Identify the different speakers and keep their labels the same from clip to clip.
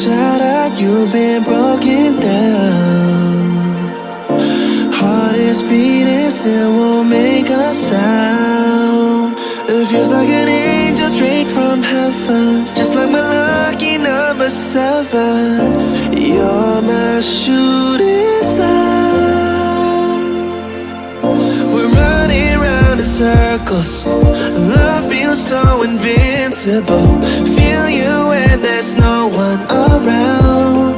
Speaker 1: shattered, you've been broken down. Heart is beating, still won't make a sound. It feels like an angel straight from heaven, just like my lucky number 7. You're my shooting star. We're running round in circles, love feels so invincible. Feel you when there's no one around.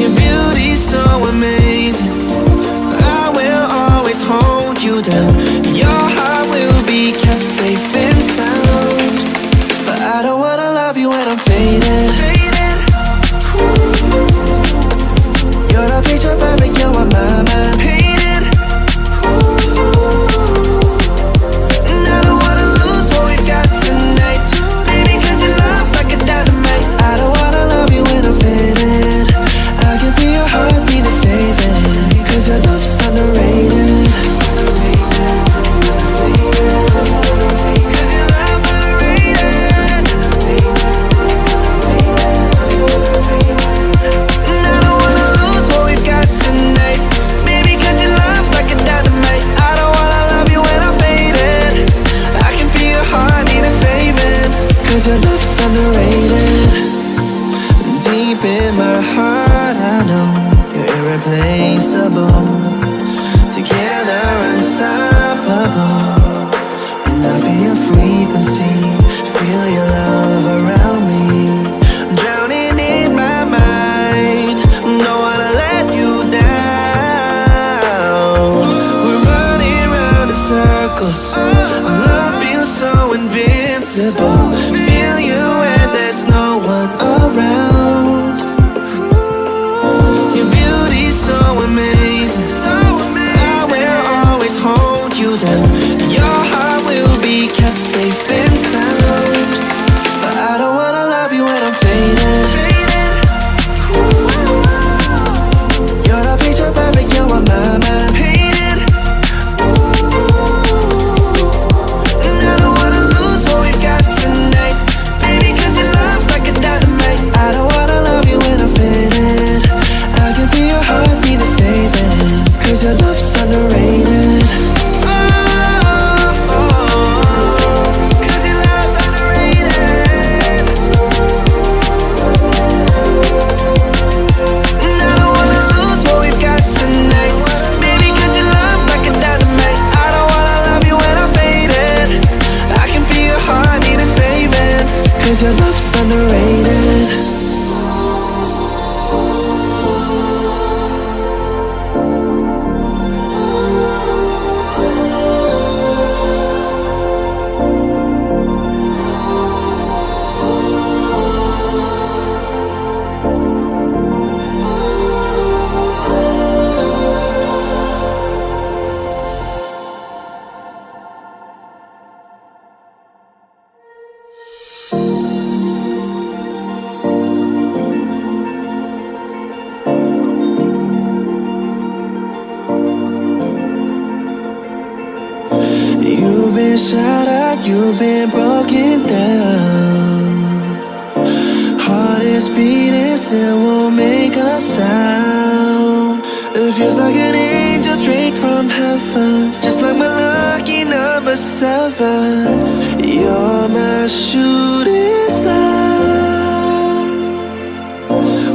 Speaker 1: Your beauty's so amazing, I will always hold you down. Your heart will be kept safe and sound. But I don't wanna love you when I'm faded. You're the picture perfect, you're what my mind painted. And I don't wanna lose what we've got tonight, baby, cause your love's like a dynamite. I don't wanna love you when I'm faded. I can feel your heartbeat to save it, cause your love's underrated. Cause your love's underrated. And I don't wanna lose what we've got tonight, baby, cause your love's like a dynamite. I don't wanna love you when I'm faded. I can feel your heartbeat to save it, cause your love's underrated. Deep in my heart I know you're irreplaceable. Together unstoppable. And I feel your frequency, feel your love around me. I'm drowning in my mind, don't wanna let you down. We're running round in circles, our love feels so invincible. Feel you when there's no one around. Your beauty's so amazing, I will always hold you down. Your heart will be kept safe and sound. But I don't wanna love you when I'm faded. You're the picture perfect, you're what my mind painted. And I don't wanna lose what we've got tonight, baby, cause your love's like a dynamite. I don't wanna love you when I'm faded. I can feel your heartbeat to save it, cause your love's underrated. Cause your love's underrated. And I don't wanna lose what we've got tonight, baby, cause your love's like a dynamite. I don't wanna love you when I'm faded. I can feel your heartbeat to save it, cause your love's underrated. You've been shattered, you've been broken down. Heart is beating, still won't make a sound. It feels like an angel straight from heaven, just like my lucky number 7. You're my shooting star.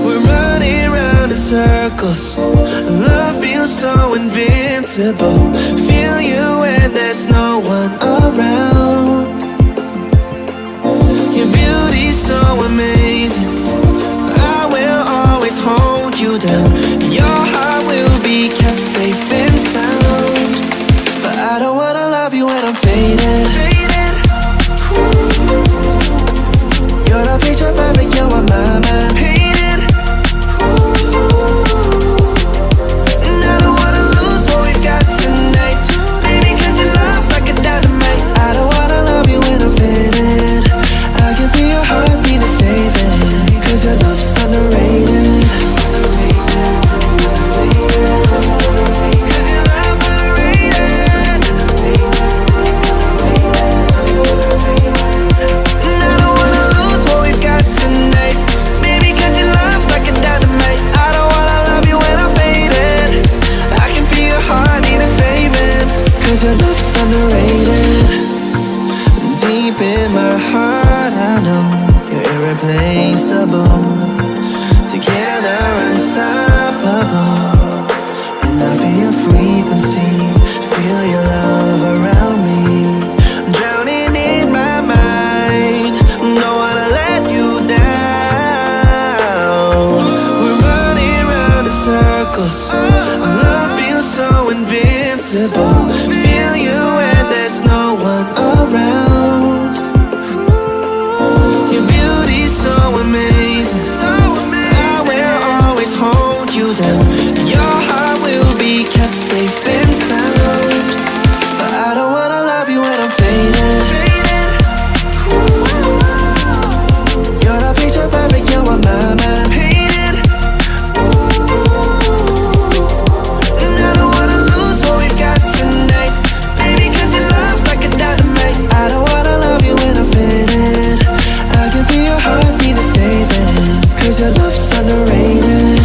Speaker 1: We're running round in circles, love feels so invincible. Feel you when there's no one around. Your beauty's so amazing, I will always hold you down. Your heart will be kept safe and sound. But I don't wanna love you when I'm faded. You're the picture perfect, you're what my mind painted. And I don't wanna lose what we've got tonight, baby, cause your love's like a dynamite. I don't wanna love you when I'm faded. I can feel your heartbeat to save it, cause your love's underrated. miracles. Our love feels so invincible. Feel you when there's no one around. Your beauty's so amazing. I will always hold you down. Your heart will be kept safe and sound. But I don't wanna love you when I'm faded. You're the picture perfect, you're on my mind. Painted. And I don't wanna lose what we've got tonight, baby, cause your love's like a dynamite. I don't wanna love you when I'm faded. I can feel your heartbeat to save it, cause your love's underrated.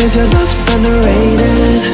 Speaker 1: Cause your love's underrated.